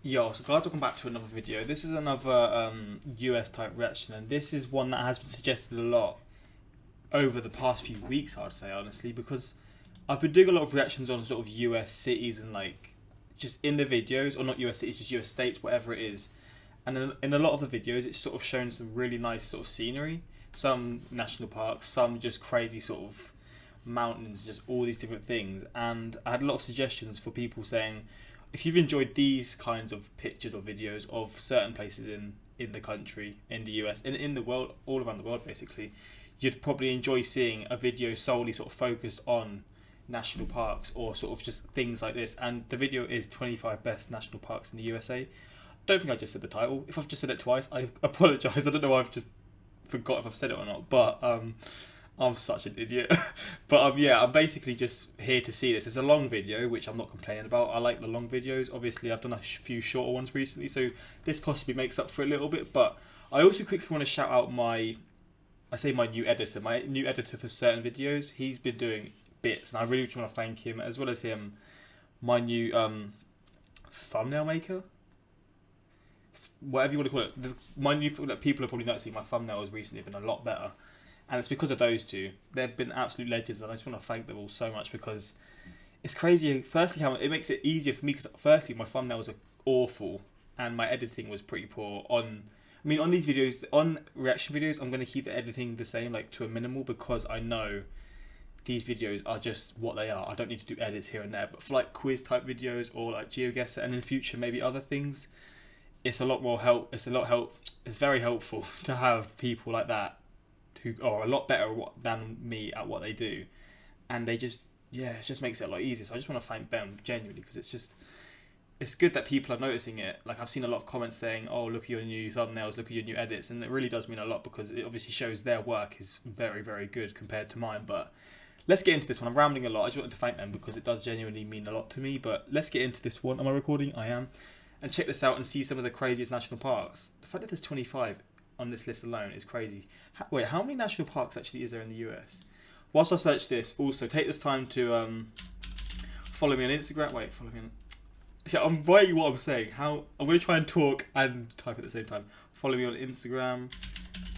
Yo, so guys, welcome back to another video. This is another US type reaction, and this is one that has been suggested a lot over the past few weeks, I'd say, honestly, because I've been doing a lot of reactions on sort of US cities and like just in the videos, or not US cities, just US states, whatever it is. And in a lot of the videos, it's sort of shown some really nice sort of scenery, some national parks, some just crazy sort of mountains, just all these different things. And I had a lot of suggestions for people saying, if you've enjoyed these kinds of pictures or videos of certain places in the country, in the US, in the world, all around the world basically, you'd probably enjoy seeing a video solely sort of focused on national parks or sort of just things like this. And the video is 25 best national parks in the USA. Don't think I just said the title. If I've just said it twice, I apologise. I don't know, I've just forgot if I've said it or not, but I'm such an idiot. But yeah, I'm basically just here to see this. It's a long video, which I'm not complaining about. I like the long videos. Obviously, I've done a few shorter ones recently, so this possibly makes up for a little bit. But I also quickly want to shout out my new editor for certain videos. He's been doing bits, and I really just want to thank him, as well as him, my new thumbnail maker. Whatever you want to call it. My new, people are probably noticing my thumbnail has recently been a lot better. And it's because of those two. They've been absolute legends, and I just want to thank them all so much, because it's crazy. Firstly, how it makes it easier for me, because firstly, my thumbnails are awful and my editing was pretty poor. On these videos, on reaction videos, I'm going to keep the editing the same, like to a minimal, because I know these videos are just what they are. I don't need to do edits here and there. But for like quiz type videos or like GeoGuessr, and in future maybe other things, it's a lot more help. It's very helpful to have people like that who are a lot better than me at what they do, and it just makes it a lot easier. So I just want to thank them genuinely, because it's good that people are noticing it. Like, I've seen a lot of comments saying, oh, look at your new thumbnails, look at your new edits, and it really does mean a lot, because it obviously shows their work is very, very good compared to mine. But let's get into this one. I'm rambling a lot. I just wanted to thank them because it does genuinely mean a lot to me. But let's get into this one. Am I recording? I am. And check this out and see some of the craziest national parks. The fact that there's 25 on this list alone is crazy. Wait, how many national parks actually is there in the US? Whilst I search this, also take this time to follow me on Instagram. Wait, follow me on... Yeah, I'm writing what I'm saying. I'm going to try and talk and type at the same time. Follow me on Instagram.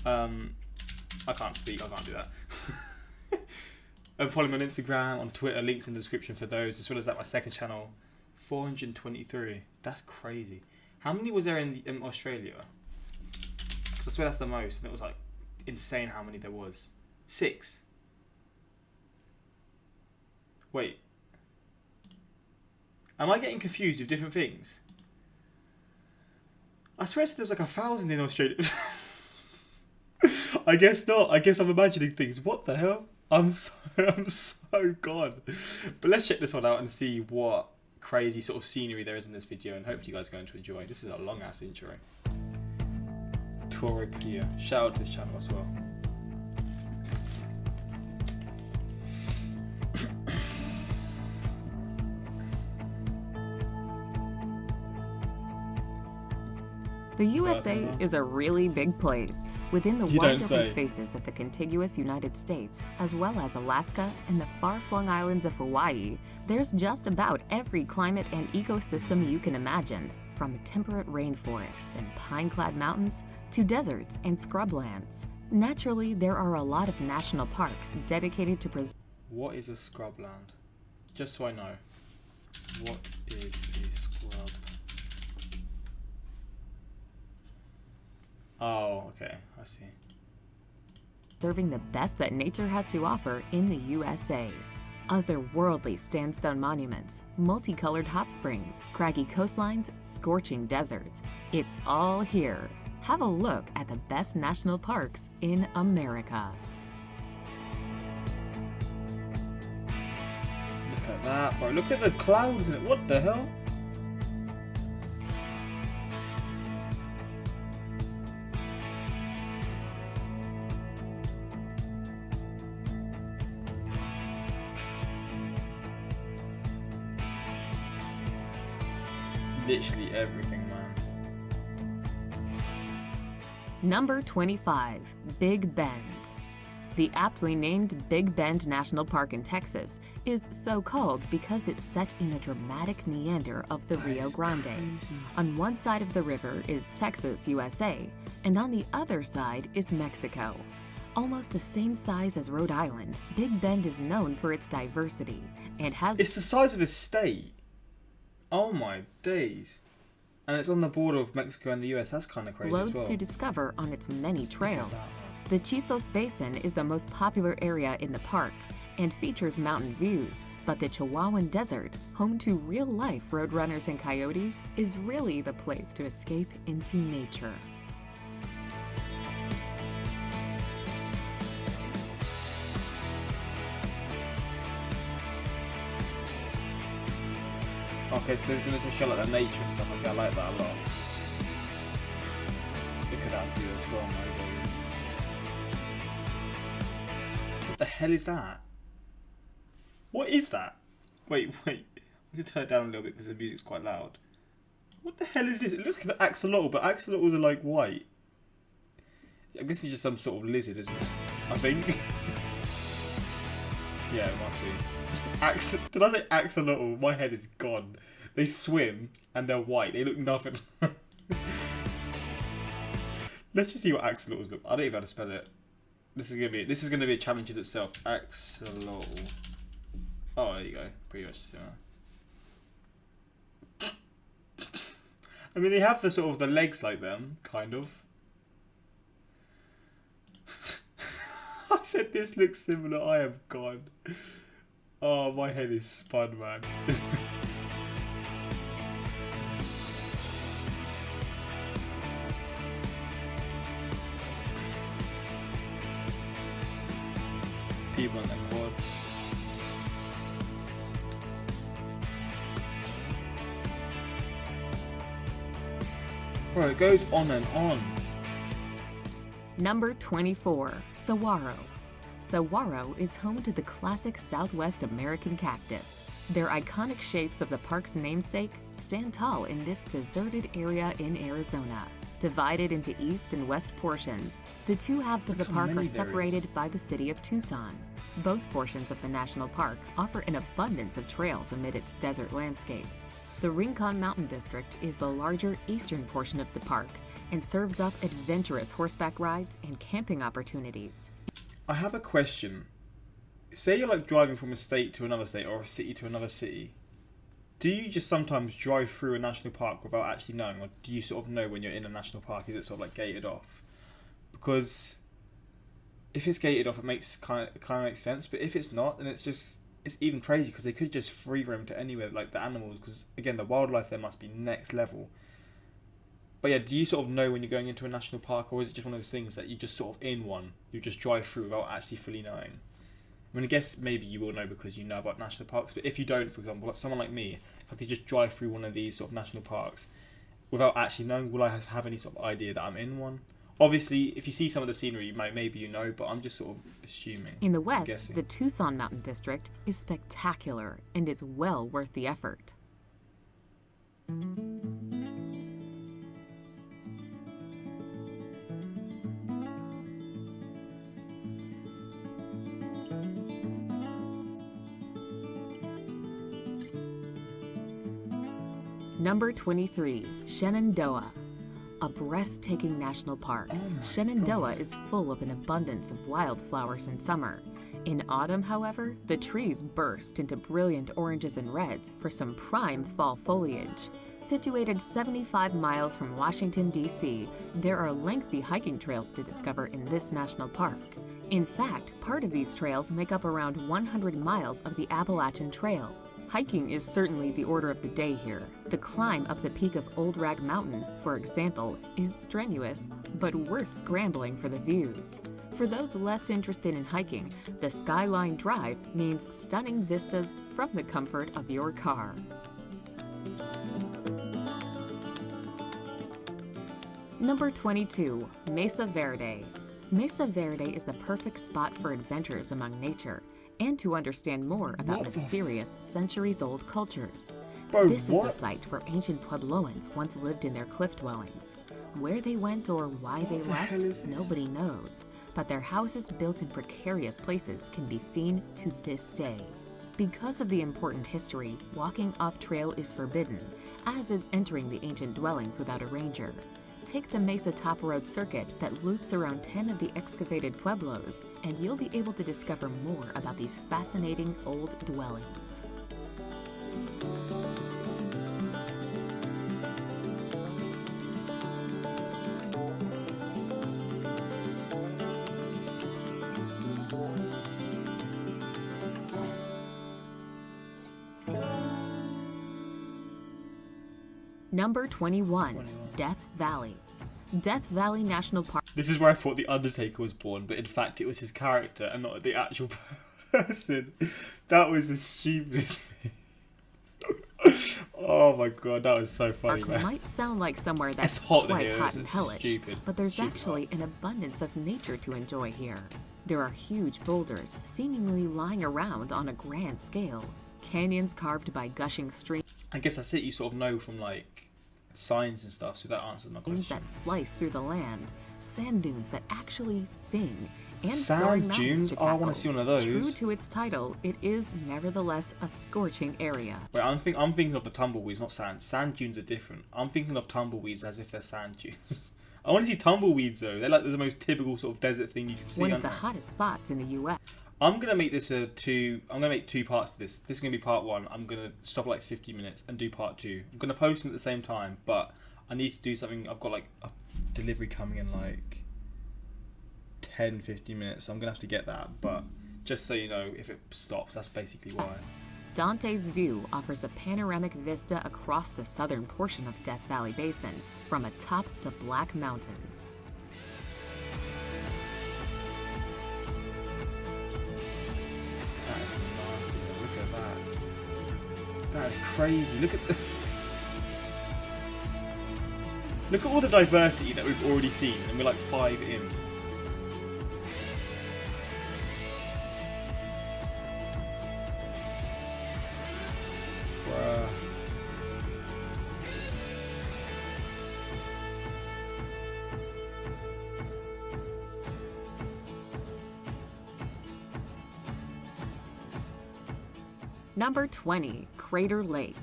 I can't speak, I can't do that. And follow me on Instagram, on Twitter, links in the description for those, as well as at my second channel. 423. That's crazy. How many was there in Australia? Because I swear that's the most, and it was like insane how many there was. 6. Wait. Am I getting confused with different things? I swear there was like 1,000 in Australia. I guess not. I guess I'm imagining things. What the hell? I'm so gone. But let's check this one out and see what crazy sort of scenery there is in this video, and hopefully you guys are going to enjoy. This is a long ass intro. Acadia. Shout out to this channel as well. The USA is a really big place. Within the wide open spaces of the contiguous United States, as well as Alaska and the far-flung islands of Hawaii, there's just about every climate and ecosystem you can imagine, from temperate rainforests and pine-clad mountains to deserts and scrublands. Naturally, there are a lot of national parks dedicated to preserve. What is a scrubland? Just so I know. What is a scrub? Oh, okay, I see. Serving the best that nature has to offer in the USA. Otherworldly sandstone monuments, multicolored hot springs, craggy coastlines, scorching deserts. It's all here. Have a look at the best national parks in America. Look at that, bro. Look at the clouds in it. What the hell? Literally everything, man. Number 25, Big Bend. The aptly named Big Bend National Park in Texas is so called because it's set in a dramatic meander of the Rio Grande. Crazy. On one side of the river is Texas, USA, and on the other side is Mexico. Almost the same size as Rhode Island, Big Bend is known for its diversity and has... It's the size of a state. Oh my days. And it's on the border of Mexico and the US. That's kind of crazy loads as well. to discover on its many trails. that. The Chisos Basin is the most popular area in the park and features mountain views, but the Chihuahuan Desert, home to real-life roadrunners and coyotes, is really the place to escape into nature. Okay, so if it's a show like that nature and stuff, okay, I like that a lot. Look at that view as well, my days. What the hell is that? What is that? Wait. I'm going to turn it down a little bit because the music's quite loud. What the hell is this? It looks like an axolotl, but axolotls are like white. I guess it's just some sort of lizard, isn't it? I think. Yeah, it must be. Did I say axolotl? My head is gone. They swim and they're white. They look nothing. Let's just see what axolotls look. I don't even know how to spell it. This is gonna be a challenge in itself. Axolotl. Oh, there you go. Pretty much similar. I mean, they have the sort of the legs like them, kind of. I said this looks similar. I am gone. Oh, my head is spun, man. People on that quad. Bro, it goes on and on. Number 24, Saguaro. Saguaro is home to the classic Southwest American cactus. Their iconic shapes of the park's namesake stand tall in this deserted area in Arizona. Divided into east and west portions, the two halves of the park are separated by the city of Tucson. Both portions of the national park offer an abundance of trails amid its desert landscapes. The Rincon Mountain District is the larger eastern portion of the park and serves up adventurous horseback rides and camping opportunities. I have a question. Say you're like driving from a state to another state or a city to another city. Do you just sometimes drive through a national park without actually knowing, or do you sort of know when you're in a national park? Is it sort of like gated off? Because if it's gated off, it makes kind of makes sense. But if it's not, then it's even crazy because they could just free roam to anywhere, like the animals. Because again, the wildlife there must be next level. But yeah, do you sort of know when you're going into a national park, or is it just one of those things that you just sort of in one, you just drive through without actually fully knowing? I mean, I guess maybe you will know because you know about national parks, but if you don't, for example, like someone like me, if I could just drive through one of these sort of national parks without actually knowing, will I have any sort of idea that I'm in one? Obviously, if you see some of the scenery, maybe you know, but I'm just sort of assuming. In the west, the Tucson Mountain District is spectacular and is well worth the effort. Number 23, Shenandoah. A breathtaking national park, Shenandoah is full of an abundance of wildflowers in summer. In autumn, however, the trees burst into brilliant oranges and reds for some prime fall foliage. Situated 75 miles from Washington, D.C., there are lengthy hiking trails to discover in this national park. In fact, part of these trails make up around 100 miles of the Appalachian Trail. Hiking is certainly the order of the day here. The climb up the peak of Old Rag Mountain, for example, is strenuous, but worth scrambling for the views. For those less interested in hiking, the Skyline Drive means stunning vistas from the comfort of your car. Number 22, Mesa Verde. Mesa Verde is the perfect spot for adventures among nature and to understand more about mysterious centuries-old cultures. Bro, this is the site where ancient Puebloans once lived in their cliff dwellings. Where they went or why they left, nobody knows. But their houses built in precarious places can be seen to this day. Because of the important history, walking off-trail is forbidden, as is entering the ancient dwellings without a ranger. Take the Mesa Top Road circuit that loops around 10 of the excavated pueblos, and you'll be able to discover more about these fascinating old dwellings. Number 21, Death Valley. Death Valley National Park. This is where I thought The Undertaker was born, but in fact it was his character and not the actual person. That was the stupidest thing. Oh my god, that was so funny, man. Might sound like somewhere that's hot quite here. hot and hellish, stupid, but there's actually an abundance of nature to enjoy here. There are huge boulders seemingly lying around on a grand scale, canyons carved by gushing streams. I guess that's it, you sort of know from like signs and stuff, so that answers my question. That slice through the land, sand dunes that actually sing, and sand dunes? Oh, I want to see one of those. True to its title, it is nevertheless a scorching area. Wait, I'm thinking of the tumbleweeds, not sand. Sand dunes are different. I'm thinking of tumbleweeds as if they're sand dunes. I want to see tumbleweeds though. They're like the most typical sort of desert thing you can see. One of the hottest spots in the U.S. I'm gonna make this I'm gonna make two parts to this. This is gonna be part one. I'm gonna stop at like 50 minutes and do part two. I'm gonna post them at the same time, but I need to do something. I've got like a delivery coming in like 10-15 minutes, so I'm gonna have to get that. But just so you know, if it stops, that's basically why. Dante's View offers a panoramic vista across the southern portion of Death Valley Basin from atop the Black Mountains. That is nasty. Look at that. That is crazy. Look at all the diversity that we've already seen, and we're like 5 in. Bruh. Number 20, Crater Lake.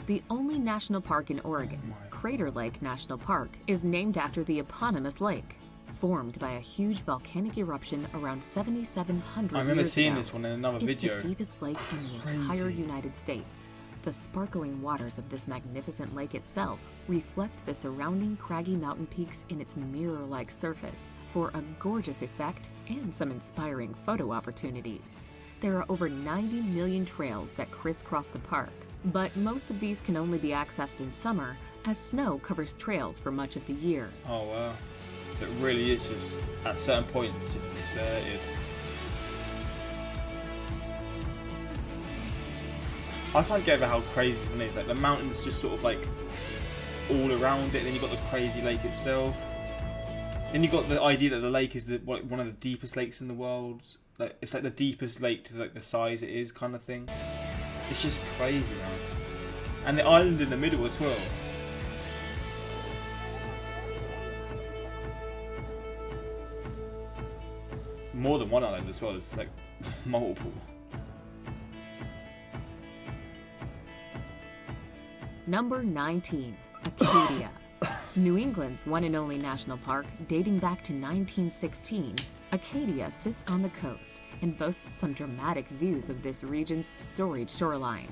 The only national park in Oregon, Crater Lake National Park, is named after the eponymous lake, formed by a huge volcanic eruption around 7,700 years ago. I remember seeing this one in another video. It's the deepest lake in the entire United States. The sparkling waters of this magnificent lake itself reflect the surrounding craggy mountain peaks in its mirror-like surface for a gorgeous effect and some inspiring photo opportunities. There are over 90 million trails that crisscross the park, but most of these can only be accessed in summer as snow covers trails for much of the year. Oh wow. So it really is just, at certain points, just deserted. I can't get over how crazy this one is. Like the mountains just sort of like all around it, and then you've got the crazy lake itself. Then you've got the idea that the lake is one of the deepest lakes in the world. Like it's like the deepest lake to like the size it is, kind of thing. It's just crazy, man. And the island in the middle as well. More than one island as well. It's like multiple. Number 19, Acadia. New England's one and only national park, dating back to 1916, Acadia sits on the coast and boasts some dramatic views of this region's storied shoreline.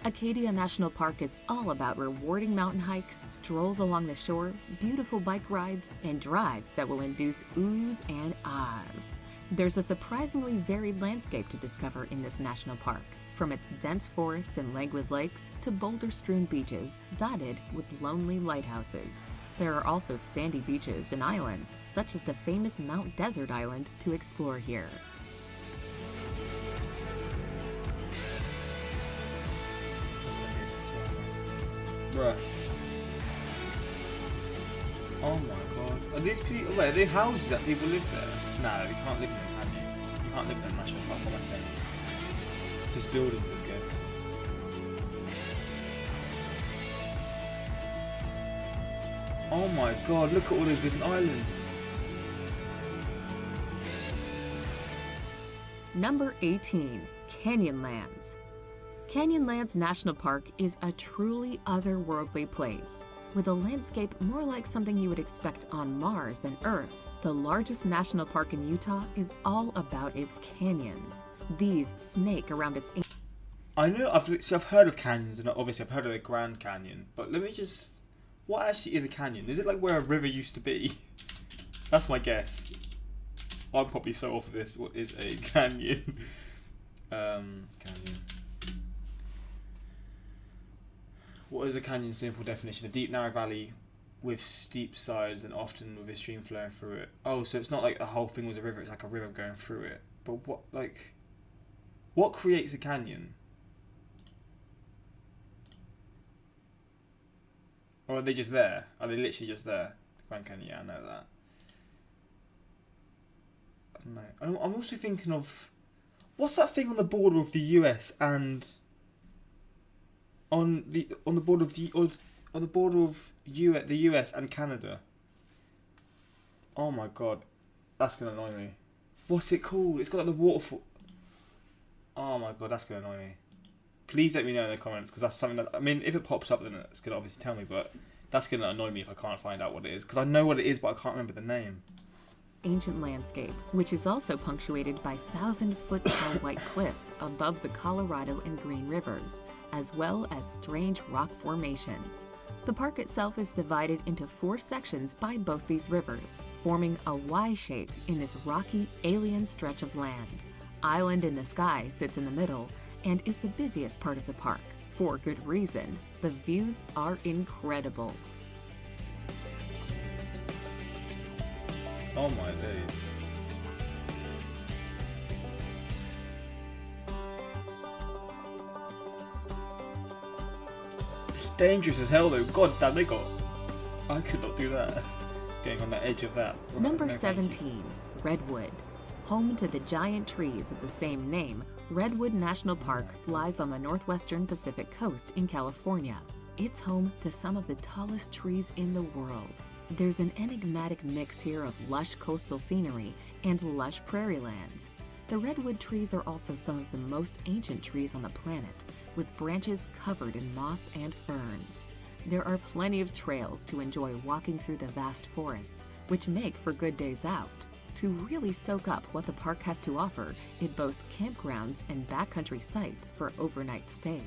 Acadia National Park is all about rewarding mountain hikes, strolls along the shore, beautiful bike rides, and drives that will induce oohs and ahs. There's a surprisingly varied landscape to discover in this national park, from its dense forests and languid lakes to boulder-strewn beaches dotted with lonely lighthouses. There are also sandy beaches and islands, such as the famous Mount Desert Island, to explore here. Bruh. Oh my god. Are these people, wait, are they houses that people live there? No, you can't live in them, can you? You can't live in a national park, what am I saying? Just buildings, I guess. Oh my god, look at all those different islands. Number 18, Canyonlands. Canyonlands National Park is a truly otherworldly place, with a landscape more like something you would expect on Mars than Earth. The largest national park in Utah is all about its canyons. These snake around its... I know, I've heard of canyons, and obviously I've heard of the Grand Canyon, but let me just... What actually is a canyon? Is it like where a river used to be? That's my guess. I'm probably so off of this. What is a canyon? Canyon. What is a canyon? Simple definition: a deep, narrow valley with steep sides and often with a stream flowing through it. Oh, so it's not like the whole thing was a river. It's like a river going through it. But what creates a canyon? Or are they just there? Are they literally just there? The Grand Canyon, yeah, I know that. I don't know. I'm also thinking of... What's that thing on the border of the US and... On the border of the US and Canada? Oh my god. That's going to annoy me. What's it called? It's got like the waterfall... Oh my god, that's going to annoy me. Please let me know in the comments, because that's something that... I mean, if it pops up, then it's going to obviously tell me, but that's going to annoy me if I can't find out what it is. Because I know what it is, but I can't remember the name. Ancient landscape, which is also punctuated by 1,000-foot-tall white cliffs above the Colorado and Green Rivers, as well as strange rock formations. The park itself is divided into 4 sections by both these rivers, forming a Y shape in this rocky, alien stretch of land. Island in the Sky sits in the middle and is the busiest part of the park. For good reason. The views are incredible. Oh my days. It's dangerous as hell though. God damn, they got... I could not do that. Getting on the edge of that. Number 17, Redwood. Home to the giant trees of the same name, Redwood National Park lies on the northwestern Pacific coast in California. It's home to some of the tallest trees in the world. There's an enigmatic mix here of lush coastal scenery and lush prairie lands. The redwood trees are also some of the most ancient trees on the planet, with branches covered in moss and ferns. There are plenty of trails to enjoy walking through the vast forests, which make for good days out. To really soak up what the park has to offer, it boasts campgrounds and backcountry sites for overnight stays.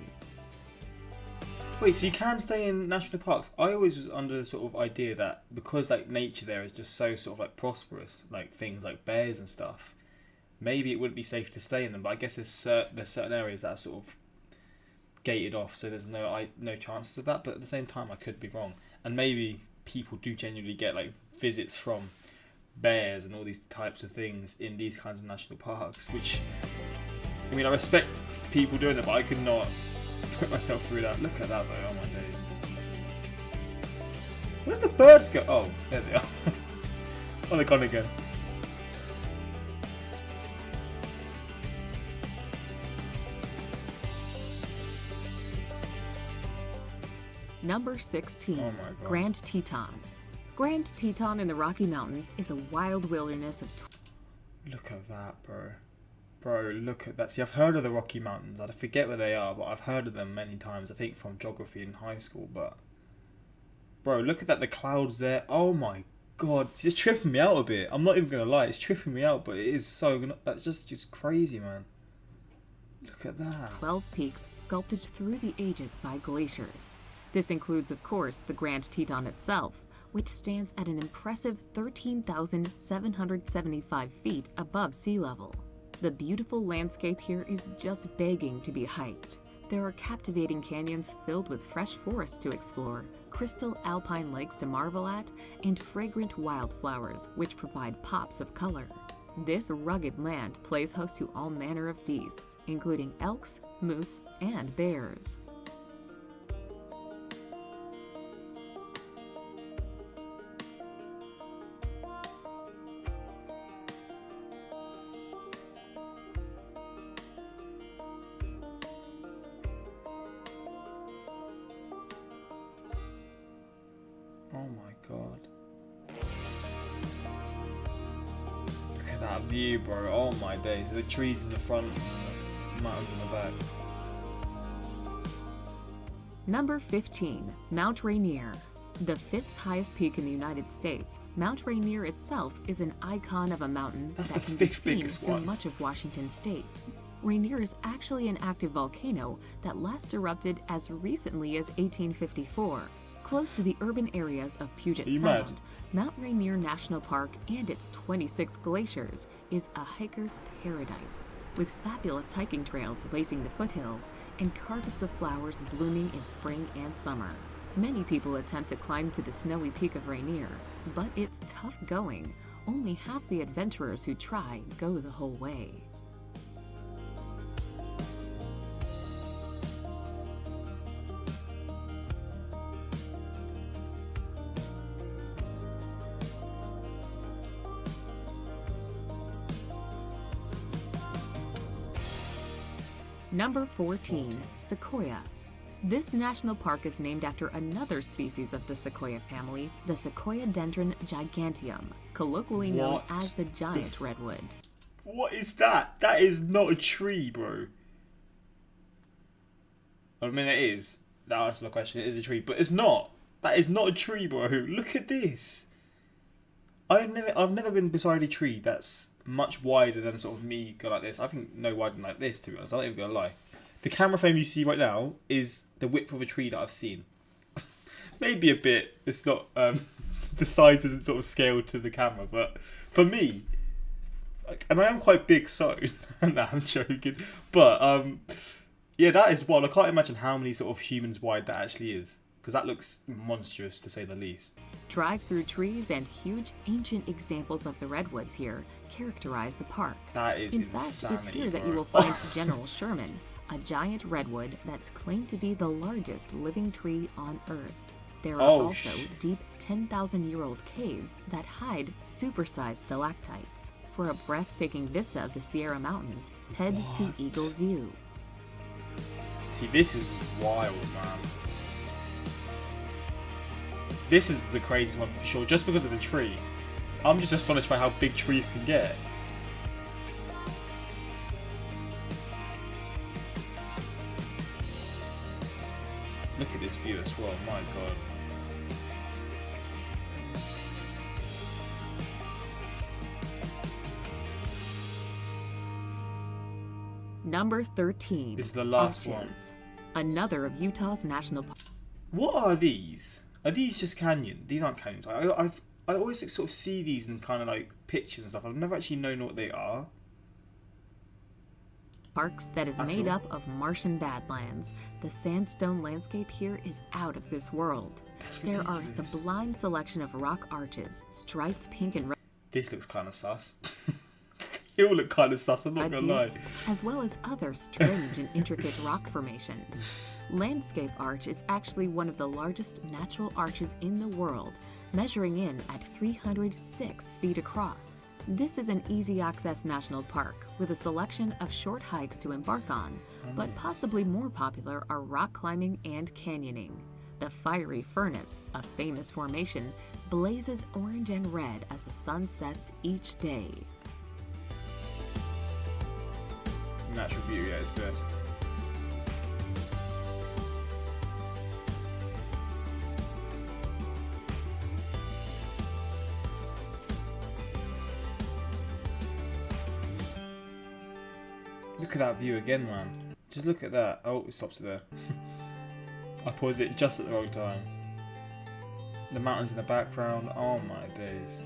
Wait, so you can stay in national parks? I always was under the sort of idea that because like nature there is just so sort of like prosperous, like things like bears and stuff, maybe it wouldn't be safe to stay in them. But I guess there's certain areas that are sort of gated off, so there's no chances of that. But at the same time, I could be wrong, and maybe people do genuinely get like visits from bears and all these types of things in these kinds of national parks. Which, I mean, I respect people doing it, but I could not put myself through that. Look at that though, oh my days. Where did the birds go? Oh, there they are. Oh, they're gone again. Number 16, oh my God. Grand Teton. Grand Teton in the Rocky Mountains is a wild wilderness of... Look at that, bro. Bro, look at that. See, I've heard of the Rocky Mountains. I forget where they are, but I've heard of them many times. I think from geography in high school, but... Bro, look at that. The clouds there. Oh my God. It's tripping me out a bit. I'm not even going to lie. It's tripping me out, but it is so... That's just crazy, man. Look at that. 12 peaks sculpted through the ages by glaciers. This includes, of course, the Grand Teton itself, which stands at an impressive 13,775 feet above sea level. The beautiful landscape here is just begging to be hiked. There are captivating canyons filled with fresh forests to explore, crystal alpine lakes to marvel at, and fragrant wildflowers which provide pops of color. This rugged land plays host to all manner of beasts, including elks, moose, and bears. Oh my god. Look at that view, bro. Oh my days. The trees in the front and the mountains in the back. Number 15, Mount Rainier. The 5th highest peak in the United States, Mount Rainier itself is an icon of a mountain That's that the can be 5th seen biggest through one. much of Washington state. Rainier is actually an active volcano that last erupted as recently as 1854. Close to the urban areas of Puget Are you Sound, mad? Mount Rainier National Park and its 26 glaciers is a hiker's paradise, with fabulous hiking trails lacing the foothills and carpets of flowers blooming in spring and summer. Many people attempt to climb to the snowy peak of Rainier, but it's tough going. Only half the adventurers who try go the whole way. Number 14, Sequoia. This national park is named after another species of the sequoia family, the Sequoia dendron giganteum, colloquially known What as the giant redwood. What is that? That is not a tree, bro. I mean, it is. That answers my question. It is a tree, but it's not. That is not a tree, bro. Look at this. I've never been beside a tree that's much wider than sort of me go like this. I think no wider than like this, to be honest. I'm not even gonna lie. The camera frame you see right now is the width of a tree that I've seen. Maybe a bit. It's not. The size isn't sort of scaled to the camera, but for me, like, and I am quite big, so nah, I'm joking. But yeah, that is wild. I can't imagine how many sort of humans wide that actually is, because that looks monstrous to say the least. Drive-through trees and huge ancient examples of the redwoods here characterize the park. That is In insanity, fact, it's here that bro. you will find General Sherman, a giant redwood that's claimed to be the largest living tree on Earth. There are also deep 10,000-year-old caves that hide supersized stalactites. For a breathtaking vista of the Sierra Mountains, head to Eagle View. See, this is wild, man. This is the craziest one for sure, just because of the tree. I'm just astonished by how big trees can get. Look at this view as well, my god. Number 13. This is the last Arches. Another of Utah's national parks. What are these? Are these just canyon? These aren't canyons. I always sort of see these in kind of like pictures and stuff. I've never actually known what they are. Parks that is made up of Martian badlands. The sandstone landscape here is out of this world. There are a sublime selection of rock arches, striped pink and red. This looks kind of sus. It all look kind of sus, I'm not gonna lie. As well as other strange and intricate rock formations. Landscape Arch is actually one of the largest natural arches in the world, measuring in at 306 feet across. This is an easy-access national park with a selection of short hikes to embark on, but possibly more popular are rock climbing and canyoning. The Fiery Furnace, a famous formation, blazes orange and red as the sun sets each day. Natural beauty at its best. Look at that view again, man. Just look at that. Oh, it stops there. I paused it just at the wrong time. The mountains in the background. Oh my days.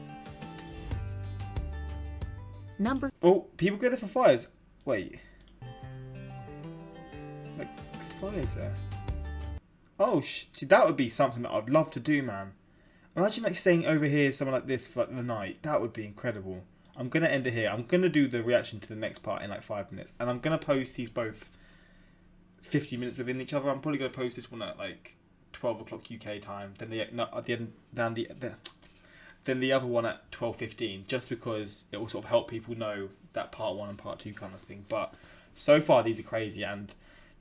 Oh, people go there for fires. Wait. Like, fires there. Oh, see, that would be something that I'd love to do, man. Imagine like staying over here somewhere like this for like the night. That would be incredible. I'm going to end it here. I'm going to do the reaction to the next part in like 5 minutes. And I'm going to post these both 50 minutes within each other. I'm probably going to post this one at like 12 o'clock UK time. Then the other one at 12:15. Just because it will sort of help people know that part 1 and part 2 kind of thing. But so far these are crazy. And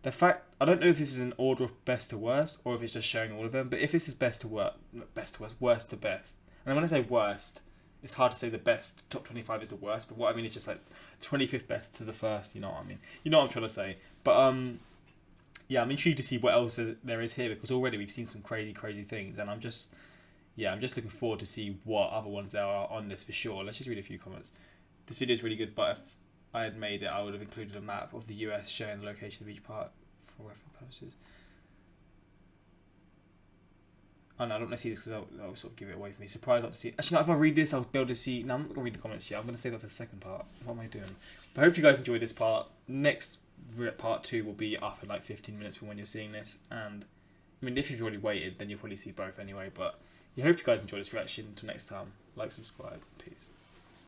the fact, I don't know if this is an order of best to worst or if it's just showing all of them, but if this is best to worst, worst to best. And when I say worst, it's hard to say the best, top 25 is the worst, but what I mean is just like 25th best to the first, you know what I mean? You know what I'm trying to say. But yeah, I'm intrigued to see what else there is here, because already we've seen some crazy things, and I'm just looking forward to see what other ones there are on this for sure. Let's just read a few comments. This video is really good, but if I had made it, I would have included a map of the US showing the location of each part for reference purposes. Oh no, I don't want to see this because that will sort of give it away from me. Surprised not to see. Actually, no, if I read this, I'll be able to see. No, I'm not going to read the comments yet. I'm going to save that for the second part. What am I doing? But I hope you guys enjoyed this part. Next part 2 will be up in like 15 minutes from when you're seeing this. And I mean, if you've already waited, then you'll probably see both anyway. But yeah, I hope you guys enjoyed this reaction. Until next time, like, subscribe. Peace.